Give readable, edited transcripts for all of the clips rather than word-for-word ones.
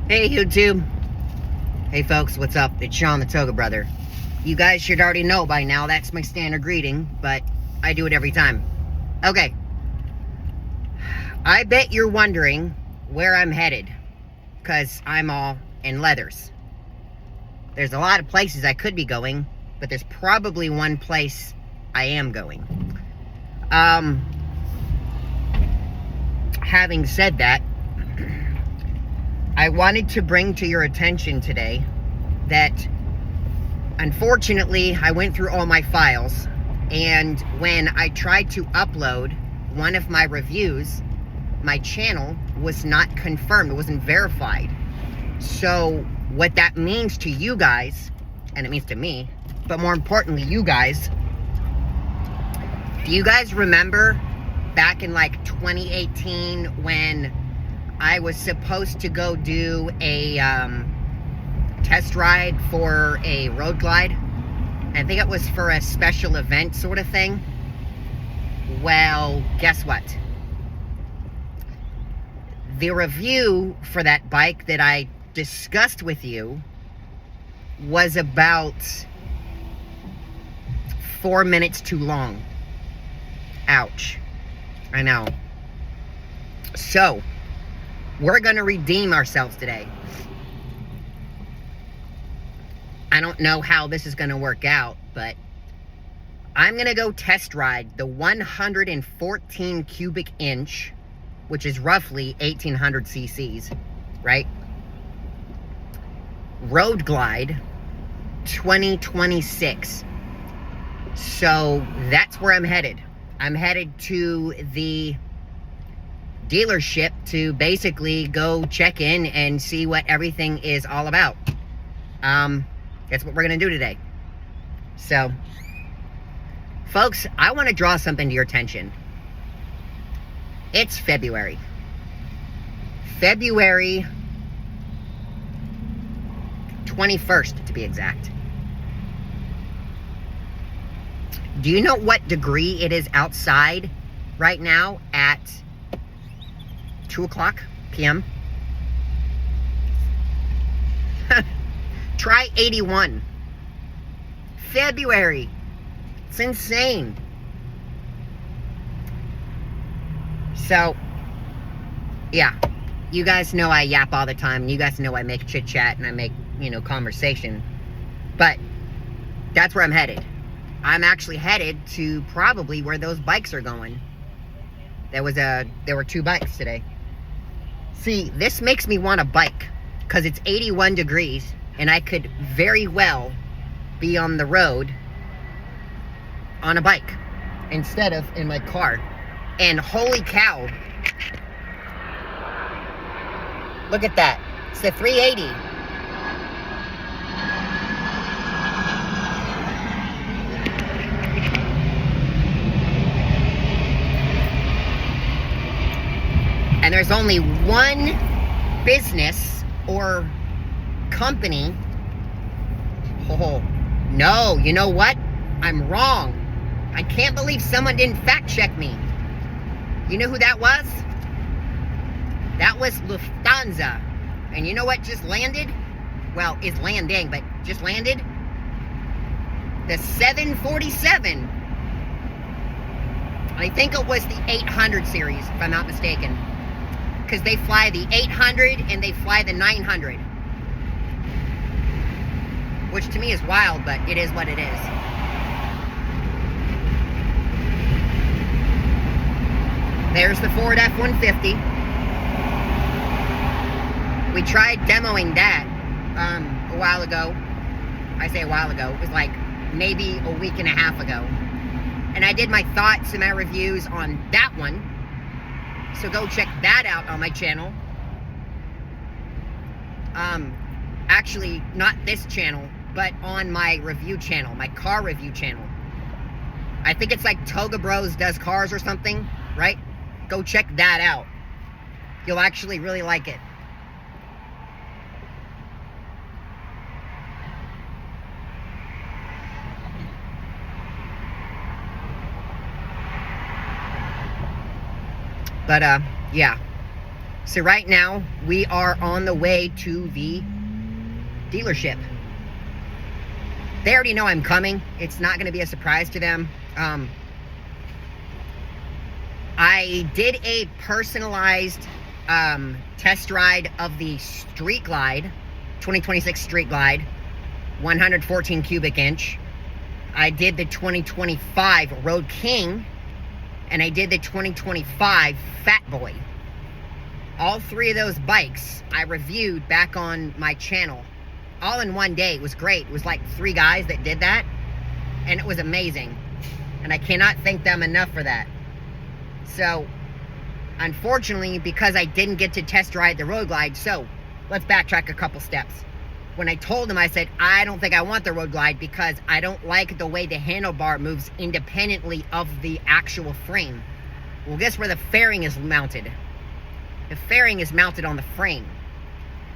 Hey YouTube. Hey folks, what's up? It's Sean the ToGA brother. You guys should already know by now that's my standard greeting, but I do it every time. Okay. I bet you're wondering where I'm headed, because I'm all in leathers. There's a lot of places I could be going, but there's probably one place I am going. Having said that, I wanted to bring to your attention today that unfortunately I went through all my files, and when I tried to upload one of my reviews, my channel was not confirmed. It wasn't verified. So what that means to you guys, and it means to me, but more importantly you guys, do you guys remember back in like 2018 when I was supposed to go do a test ride for a Roadglide? I think it was for a special event sort of thing. Well, guess what? The review for that bike that I discussed with you was about 4 minutes too long. Ouch. I know. So, we're going to redeem ourselves today. I don't know how this is going to work out, but I'm going to go test ride the 114 cubic inch, which is roughly 1800 cc's, right? Roadglide 2026. So that's where I'm headed. I'm headed to the dealership to basically go check in and see what everything is all about. That's what we're gonna do today. So, folks, I want to draw something to your attention. It's February 21st to be exact. Do you know what degree it is outside right now at 2:00 p.m.? Try 81. February. It's insane. So, yeah. You guys know I yap all the time. You guys know I make chit chat and I make, conversation. But that's where I'm headed. I'm actually headed to probably where those bikes are going. There were 2 bikes today. See, this makes me want a bike because it's 81 degrees and I could very well be on the road on a bike instead of in my car. And holy cow, look at that. It's the 380. And there's only one business or company. Oh, no, you know what? I'm wrong. I can't believe someone didn't fact check me. You know who that was? That was Lufthansa. And you know what just landed? Well, is landing, but just landed? The 747. I think it was the 800 series, if I'm not mistaken. Because they fly the 800 and they fly the 900. Which to me is wild, but it is what it is. There's the Ford F-150. We tried demoing that a while ago. I say a while ago. It was like maybe a week and a half ago. And I did my thoughts and my reviews on that one. So go check that out on my channel. Actually, not this channel, but on my review channel, my car review channel. I think it's like ToGA Bros Does Cars or something, right? Go check that out. You'll actually really like it. But, yeah. So right now, we are on the way to the dealership. They already know I'm coming. It's not going to be a surprise to them. I did a personalized test ride of the Street Glide, 2026 Street Glide, 114 cubic inch. I did the 2025 Road King, and I did the 2025 Fat Boy. All three of those bikes I reviewed back on my channel, all in one day. It was great. It was like 3 guys that did that, and it was amazing. And I cannot thank them enough for that. So, unfortunately, because I didn't get to test ride the Roadglide, so let's backtrack a couple steps. When I told them, I said, I don't think I want the Roadglide because I don't like the way the handlebar moves independently of the actual frame. Well, guess where the fairing is mounted? The fairing is mounted on the frame.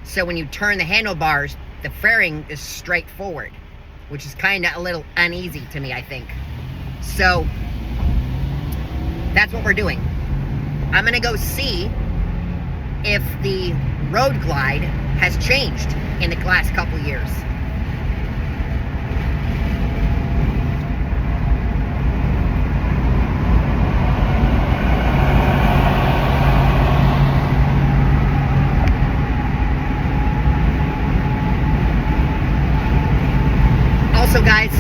So when you turn the handlebars, the fairing is straight forward, which is kind of a little uneasy to me, I think. So that's what we're doing. I'm going to go see if the Roadglide has changed in the last couple years. Also, guys,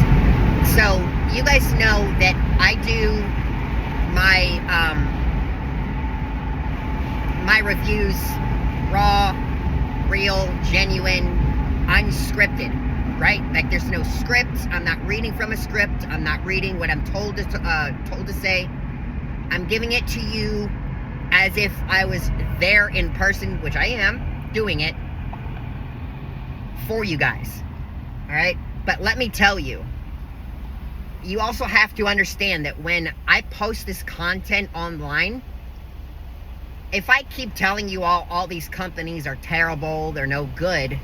so you guys know that I do my my reviews raw, real, genuine, unscripted, right? Like there's no script. I'm not reading from a script. I'm not reading what I'm told to say. I'm giving it to you as if I was there in person, which I am, doing it for you guys. All right? But let me tell you, you also have to understand that when I post this content online, if I keep telling you all these companies are terrible, they're no good,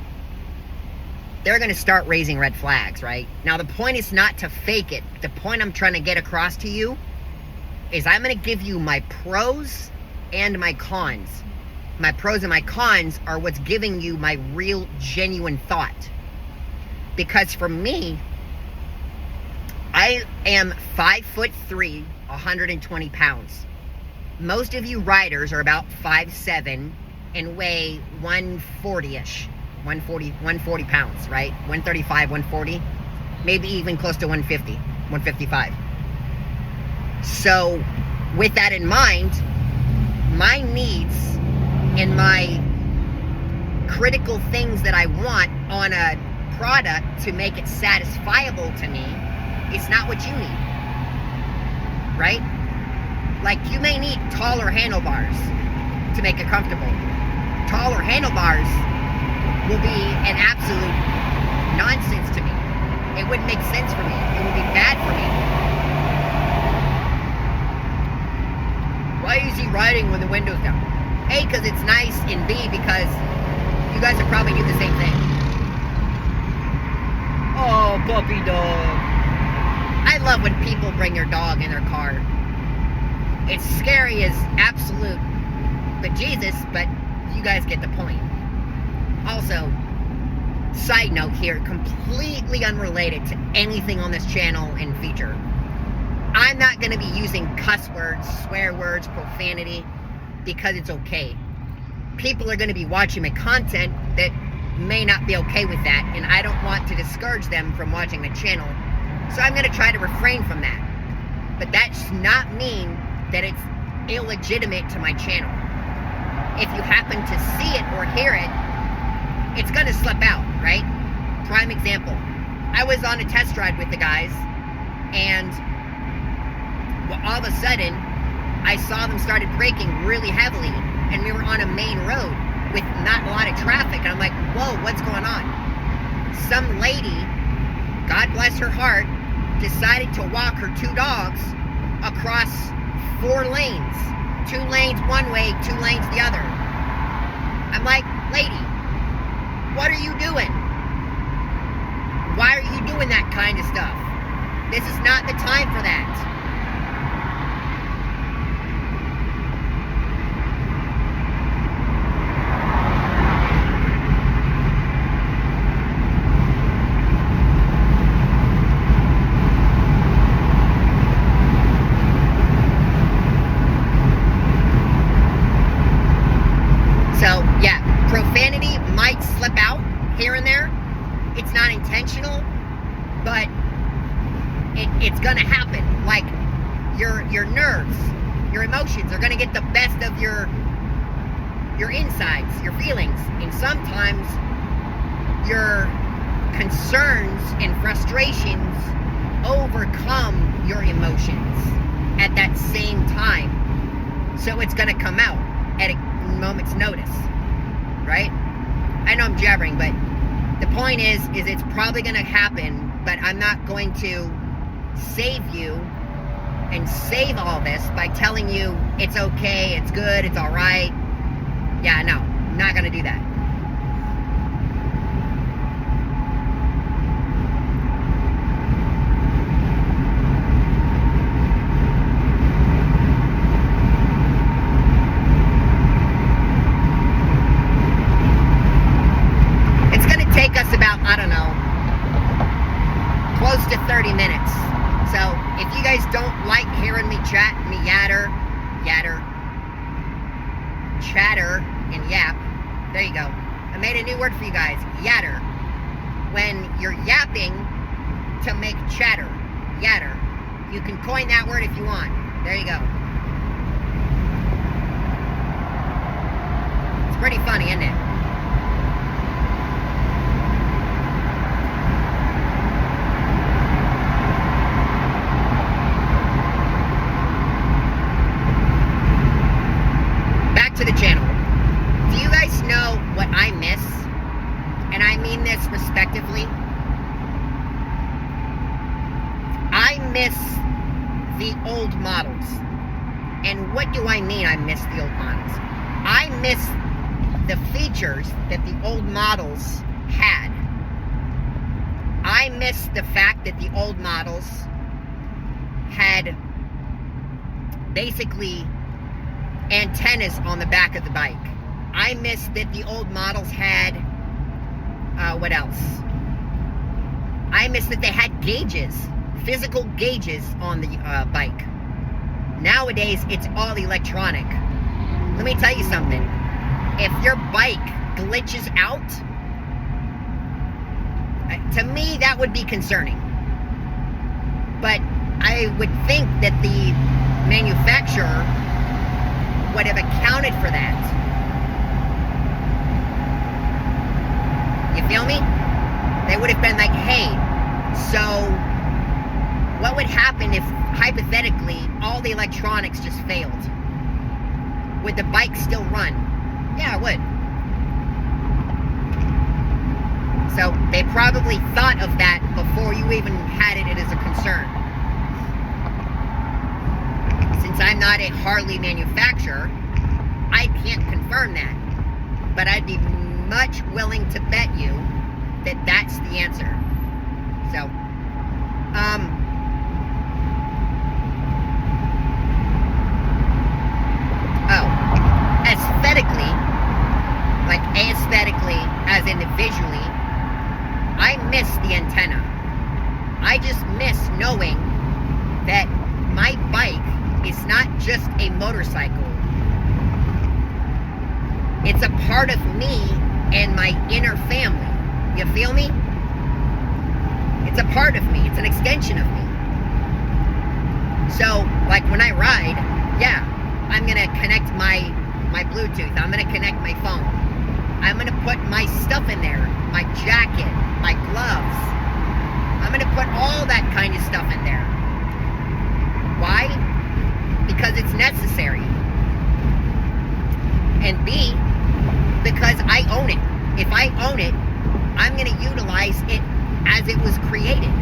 they're going to start raising red flags, right? Now, the point is not to fake it. The point I'm trying to get across to you is I'm going to give you my pros and my cons. My pros and my cons are what's giving you my real, genuine thought. Because for me, I am 5'3", 120 pounds. Most of you riders are about 5'7" and weigh 140-ish, 140 pounds, right? 135, 140, maybe even close to 150, 155. So with that in mind, my needs and my critical things that I want on a product to make it satisfiable to me, it's not what you need, right? Like, you may need taller handlebars to make it comfortable. Taller handlebars will be an absolute nonsense to me. It wouldn't make sense for me. It would be bad for me. Why is he riding when the window's down? A, because it's nice, and B, because you guys would probably do the same thing. Oh, puppy dog. I love when people bring their dog in their car. It's scary as absolute bejesus, but you guys get the point. Also, side note here, completely unrelated to anything on this channel and feature. I'm not going to be using cuss words, swear words, profanity, because it's okay. People are going to be watching my content that may not be okay with that, and I don't want to discourage them from watching the channel. So I'm going to try to refrain from that. But that does not mean that it's illegitimate to my channel. If you happen to see it or hear it, it's going to slip out, right? Prime example. I was on a test ride with the guys, and all of a sudden, I saw them started braking really heavily, and we were on a main road with not a lot of traffic, and I'm like, whoa, what's going on? Some lady, God bless her heart, decided to walk her 2 dogs across 4 lanes. 2 lanes one way, 2 lanes the other. I'm like, lady, what are you doing? Why are you doing that kind of stuff? This is not the time for that. sometimes your concerns and frustrations overcome your emotions at that same time. So it's going to come out at a moment's notice, right? I know I'm jabbering, but the point is it's probably going to happen, but I'm not going to save you and save all this by telling you it's okay, it's good, it's all right. Yeah, no, I'm not going to do that. It's going to take us about, I don't know, close to 30 minutes. So if you guys don't like hearing me chat, me chatter, and yap, there you go. I made a new word for you guys, yatter. When you're yapping to make chatter, yatter. You can coin that word if you want. There you go. It's pretty funny, isn't it? To the channel. Do you guys know what I miss? And I mean this respectively. I miss the old models. And what do I mean I miss the old models? I miss the features that the old models had. I miss the fact that the old models had basically antennas on the back of the bike. I miss that the old models had, what else? I miss that they had gauges, physical gauges on the bike. Nowadays, it's all electronic. Let me tell you something. If your bike glitches out, to me, that would be concerning. But I would think that the manufacturer would have accounted for that. You feel me? They would have been like, hey, so what would happen if, hypothetically, all the electronics just failed? Would the bike still run? Yeah, it would. So they probably thought of that before you even had it as a concern. Since I'm not a Harley manufacturer, I can't confirm that. But I'd be much willing to bet you that that's the answer. So, aesthetically, like aesthetically, as in visually, I miss the antenna. I just miss knowing that my bike is not just a motorcycle. It's a part of me and my inner family. You feel me? It's a part of me. It's an extension of me. So, like when I ride, yeah, I'm going to connect my Bluetooth. I'm going to connect my phone. I'm going to put my stuff in there. My jacket, my gloves. I'm going to put all that kind of stuff in there. Why? Because it's necessary. And B, because I own it. If I own it, I'm going to utilize it as it was created,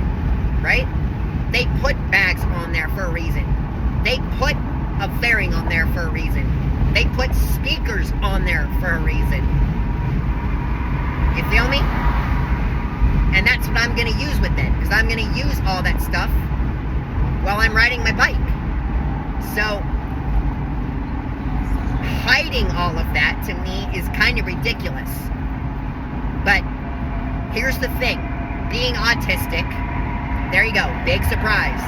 right? They put bags on there for a reason. They put a fairing on there for a reason. They put speakers on there for a reason. You feel me? And that's what I'm going to use with it, because I'm going to use all that stuff while I'm riding my bike. So, hiding all of that, to me, is kind of ridiculous. But, here's the thing. Being autistic, there you go, big surprise.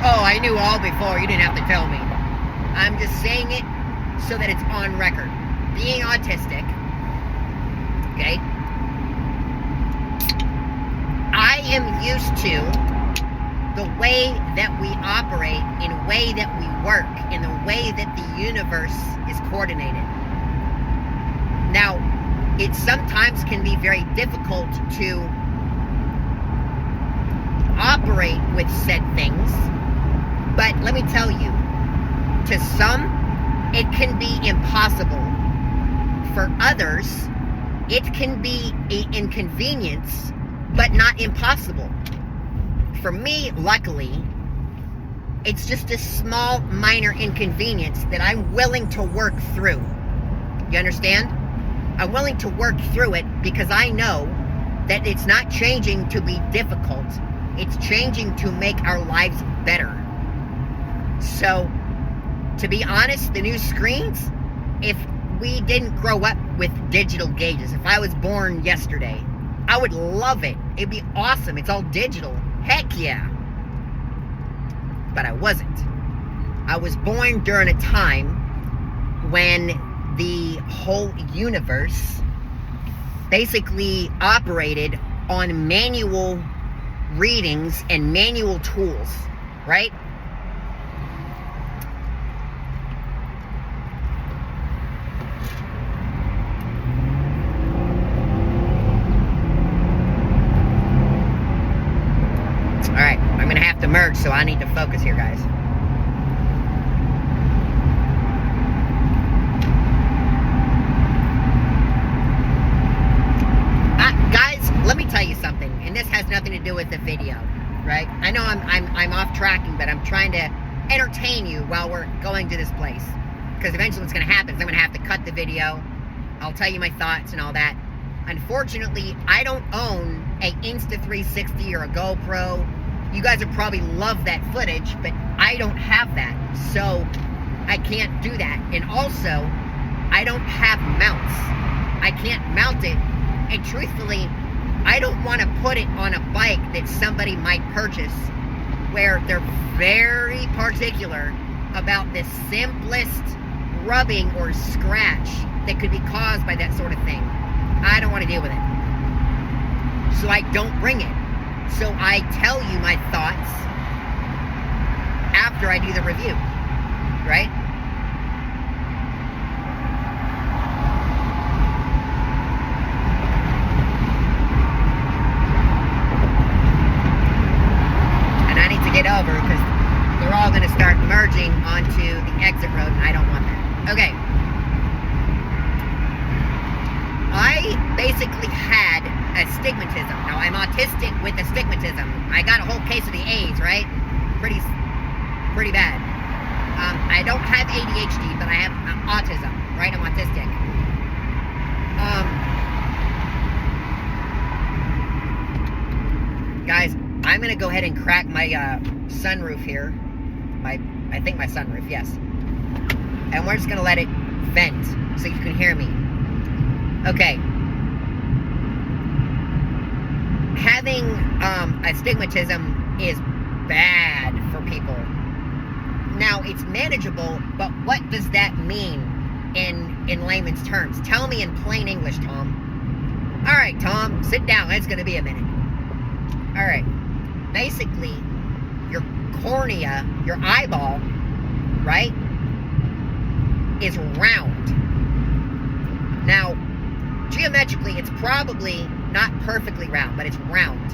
Oh, I knew all before, you didn't have to tell me. I'm just saying it so that it's on record. Being autistic, okay? I am used to the way that we operate, in the way that we work, in the way that the universe is coordinated. Now, it sometimes can be very difficult to operate with said things. But let me tell you, to some, it can be impossible. For others, it can be an inconvenience, but not impossible. For me, luckily, it's just a small, minor inconvenience that I'm willing to work through. You understand? I'm willing to work through it because I know that it's not changing to be difficult. It's changing to make our lives better. So, to be honest, the new screens, if we didn't grow up with digital gauges, if I was born yesterday, I would love it. It'd be awesome. It's all digital. Heck yeah. But I wasn't. I was born during a time when the whole universe basically operated on manual readings and manual tools, right? Alright, I'm gonna have to merge, so I need to focus here, guys. Guys, let me tell you something, and this has nothing to do with the video, right? I know I'm off tracking, but I'm trying to entertain you while we're going to this place. Because eventually what's gonna happen is I'm gonna have to cut the video. I'll tell you my thoughts and all that. Unfortunately, I don't own a Insta360 or a GoPro. You guys would probably love that footage, but I don't have that, so I can't do that. And also, I don't have mounts. I can't mount it, and truthfully, I don't want to put it on a bike that somebody might purchase where they're very particular about the simplest rubbing or scratch that could be caused by that sort of thing. I don't want to deal with it. So I don't bring it. So I tell you my thoughts after I do the review, right? And I need to get over because they're all going to start merging onto the exit road, and I don't want that. Okay. I basically had astigmatism. Now, I'm autistic with astigmatism. I got a whole case of the A's, right? Pretty bad. I don't have ADHD, but I have autism, right? I'm autistic. Guys, I'm going to go ahead and crack my sunroof here. I think my sunroof, yes. And we're just going to let it vent so you can hear me. Okay. Having astigmatism is bad for people. Now, it's manageable, but what does that mean in layman's terms? Tell me in plain English, Tom. All right, Tom, sit down. It's going to be a minute. All right. Basically, your cornea, your eyeball, right, is round. Now, geometrically, it's probably not perfectly round, but it's round.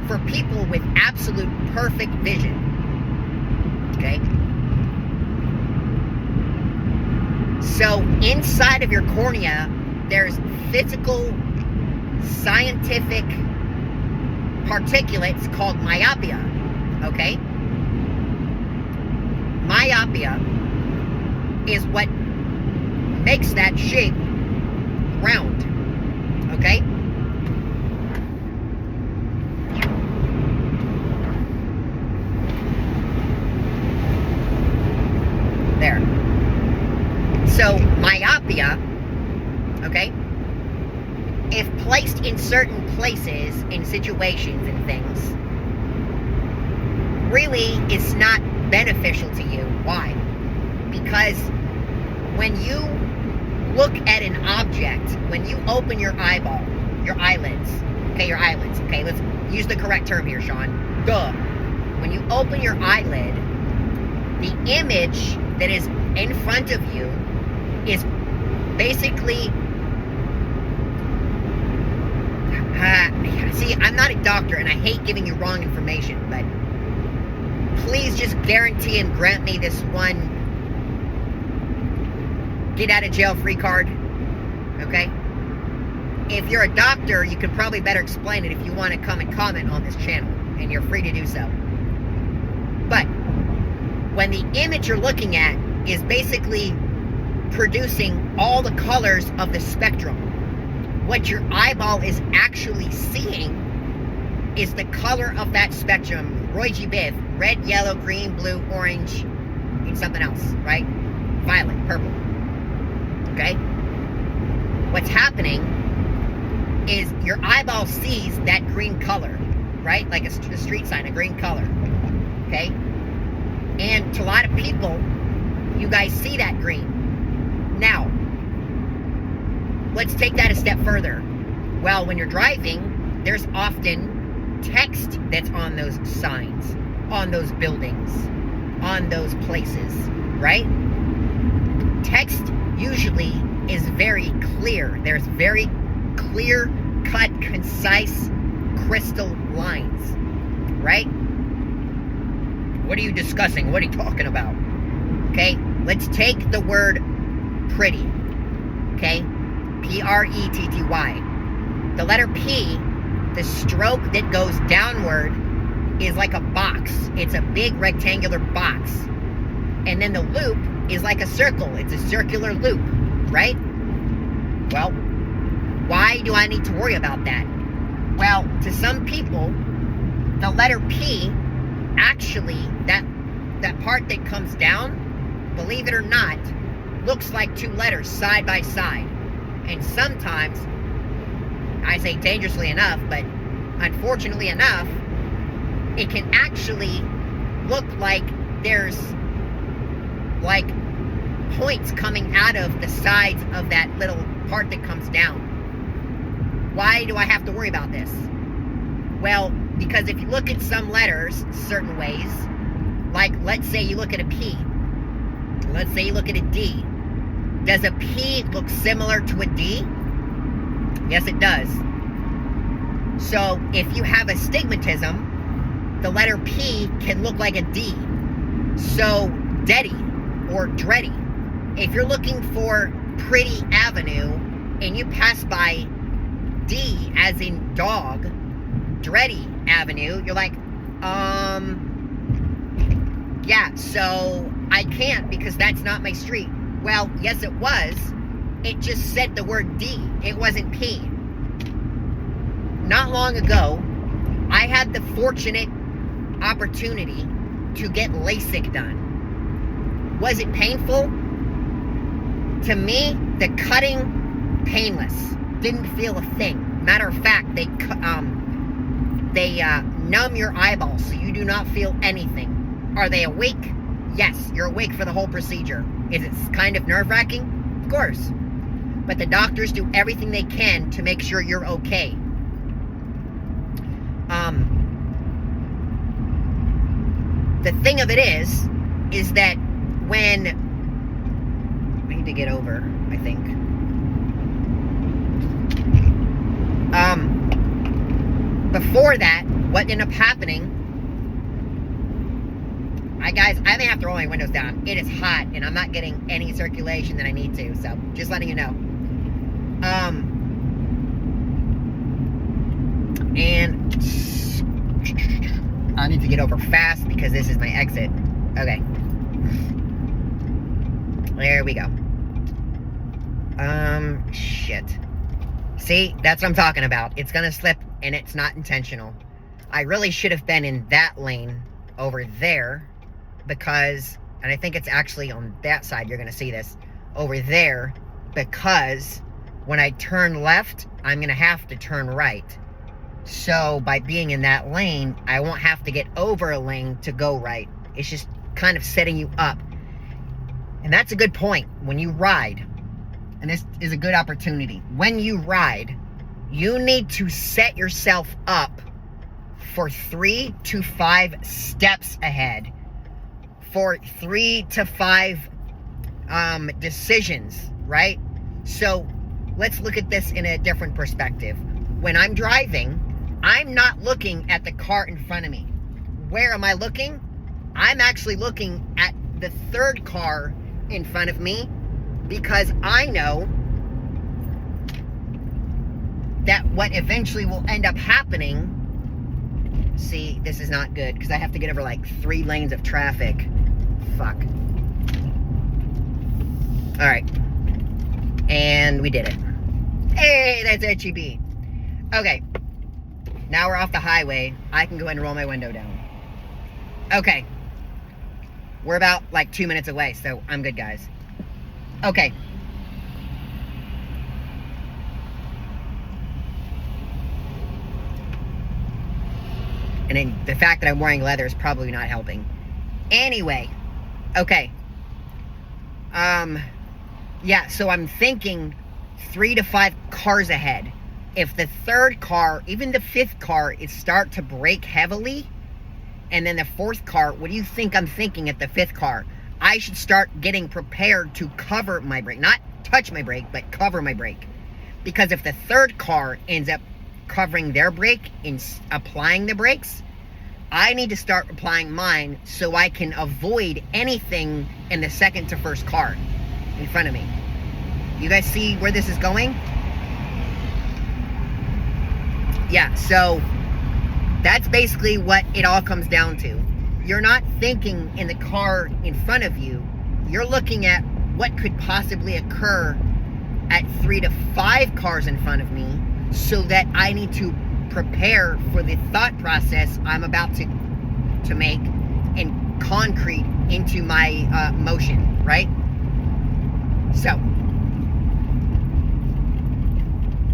For people with absolute perfect vision. Okay? So, inside of your cornea, there's physical, scientific particulates called myopia. Okay? Myopia is what makes that shape round. Okay? There. So, myopia, okay, if placed in certain places, in situations and things, really is not beneficial to you. Why? Because when you look at an object, when you open your eyeball, your eyelids, okay, let's use the correct term here, Sean. Duh. When you open your eyelid, the image that is in front of you is basically see, I'm not a doctor, and I hate giving you wrong information, but please just guarantee and grant me this one get-out-of-jail-free card, okay? If you're a doctor, you could probably better explain it if you want to come and comment on this channel, and you're free to do so. But when the image you're looking at is basically producing all the colors of the spectrum, what your eyeball is actually seeing is the color of that spectrum. Roy G. Biv, red, yellow, green, blue, orange, and something else, right? Violet, purple. Okay? What's happening is your eyeball sees that green color, right? Like a street sign, a green color. Okay? And to a lot of people, you guys see that green. Now, let's take that a step further. Well, when you're driving, there's often text that's on those signs, on those buildings, on those places, right? Text usually is very clear. There's very clear-cut, concise, crystal lines, right? What are you discussing? What are you talking about? Okay, let's take the word pretty, okay? P-R-E-T-T-Y. The letter P, the stroke that goes downward is like a box. It's a big rectangular box. And then the loop is like a circle. It's a circular loop, right? Well, why do I need to worry about that? Well, to some people, the letter P, actually, that part that comes down, believe it or not, looks like two letters side by side. And sometimes, I say dangerously enough, but unfortunately enough, it can actually look like there's like points coming out of the sides of that little part that comes down. Why do I have to worry about this? Well, because if you look at some letters certain ways, like let's say you look at a P, let's say you look at a D, does a P look similar to a D? Yes, it does. So if you have astigmatism, the letter P can look like a D. So Deddy or Dreddy, if you're looking for Pretty Avenue and you pass by D as in dog, Dreddy Avenue, you're like, yeah, so I can't because that's not my street. Well, yes it was. It just said the word D. It wasn't P. Not long ago, I had the fortunate opportunity to get LASIK done. Was it painful? To me, the cutting, painless. Didn't feel a thing. Matter of fact, they numb your eyeballs so you do not feel anything. Are they awake? Yes, you're awake for the whole procedure. Is it kind of nerve-wracking? Of course. But the doctors do everything they can to make sure you're okay. The thing of it is that when... I need to get over, I think. Before that, what ended up happening... Guys, I may have to roll my windows down. It is hot, and I'm not getting any circulation that I need to, so just letting you know. And I need to get over fast because this is my exit. Okay. There we go. Shit. See, that's what I'm talking about. It's gonna slip, and it's not intentional. I really should have been in that lane over there. Because, and I think it's actually on that side, you're going to see this, over there, because when I turn left, I'm going to have to turn right. So, by being in that lane, I won't have to get over a lane to go right. It's just kind of setting you up. And that's a good point. When you ride, and this is a good opportunity, when you ride, you need to set yourself up for 3 to 5 steps ahead. For 3 to 5 decisions, right? So let's look at this in a different perspective. When I'm driving, I'm not looking at the car in front of me. Where am I looking? I'm actually looking at the third car in front of me, because I know that what eventually will end up happening... See, this is not good, because I have to get over like 3 lanes of traffic. Fuck. Alright. And we did it. Hey, that's HEB. Okay. Now we're off the highway. I can go ahead and roll my window down. Okay. We're about like 2 minutes away, so I'm good, guys. Okay. And then the fact that I'm wearing leather is probably not helping. Anyway. Okay. Yeah, so I'm thinking 3 to 5 cars ahead. If the third car, even the fifth car, is start to brake heavily, and then the fourth car, what do you think I'm thinking at the fifth car? I should start getting prepared to cover my brake. Not touch my brake, but cover my brake. Because if the third car ends up covering their brake and applying the brakes, I need to start applying mine so I can avoid anything in the second to first car in front of me. You guys see where this is going? Yeah, so that's basically what it all comes down to. You're not thinking in the car in front of you. You're looking at what could possibly occur at 3 to 5 cars in front of me, so that I need to prepare for the thought process I'm about to make and concrete into my motion, right? So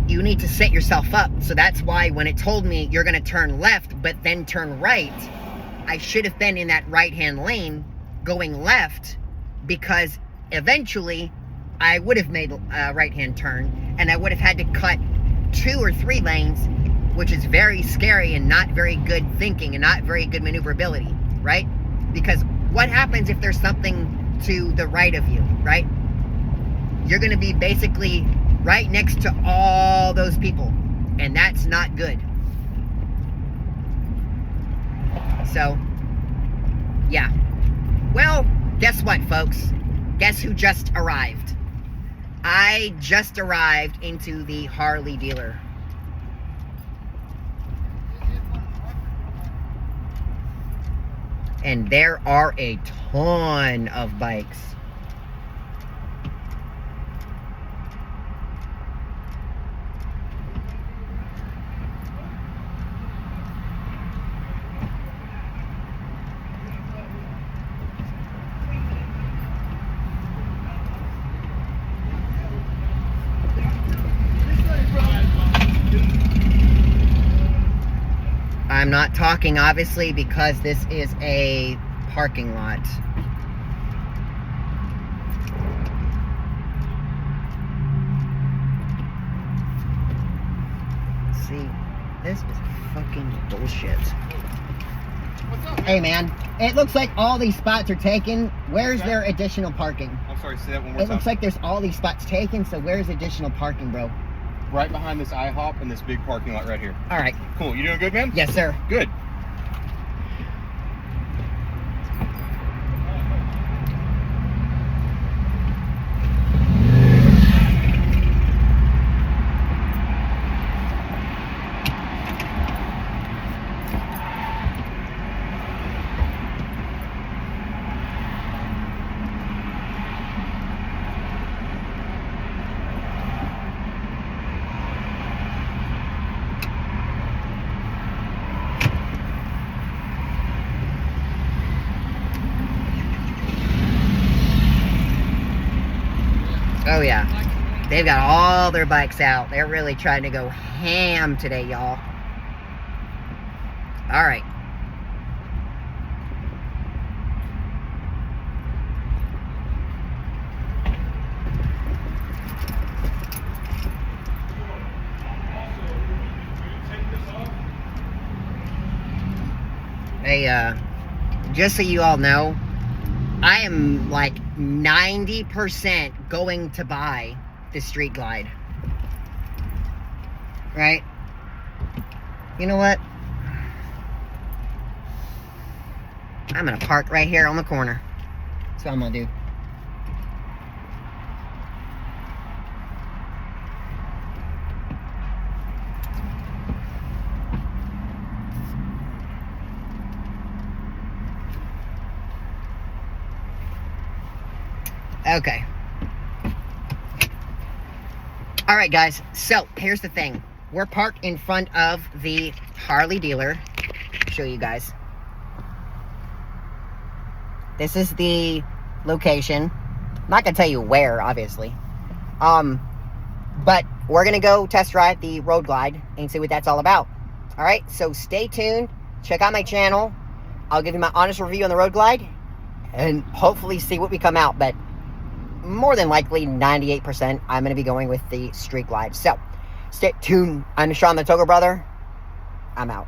you need to set yourself up. So that's why when it told me you're going to turn left but then turn right, I should have been in that right-hand lane going left, because eventually I would have made a right-hand turn and I would have had to cut 2 or 3 lanes, which is very scary and not very good thinking and not very good maneuverability, right? Because what happens if there's something to the right of you, right? You're going to be basically right next to all those people, and that's not good. So, yeah. Well, guess what, folks? Guess who just arrived? I just arrived into the Harley dealer. And there are a ton of bikes. I'm not talking, obviously, because this is a parking lot. See, this is fucking bullshit. What's up? Hey, man, it looks like all these spots are taken. Where's their additional parking? I'm sorry, say that one more time. It looks like there's all these spots taken, so where's additional parking, bro? Right behind this IHOP and this big parking lot right here. All right. Cool. You doing good, man? Yes, sir. Good. Oh, yeah. They've got all their bikes out. They're really trying to go ham today, y'all. All right. Hey, just so you all know, I am like 90% going to buy the Street Glide. Right? You know what? I'm gonna park right here on the corner. That's what I'm gonna do. Okay. All right, guys. So here's the thing. We're parked in front of the Harley dealer. Show you guys. This is the location. I'm not gonna tell you where, obviously. But we're gonna go test drive the Roadglide and see what that's all about. All right. So stay tuned. Check out my channel. I'll give you my honest review on the Roadglide, and hopefully see what we come out. But more than likely, 98%, I'm going to be going with the Street Glide. So, stay tuned. I'm Sean the ToGA brother. I'm out.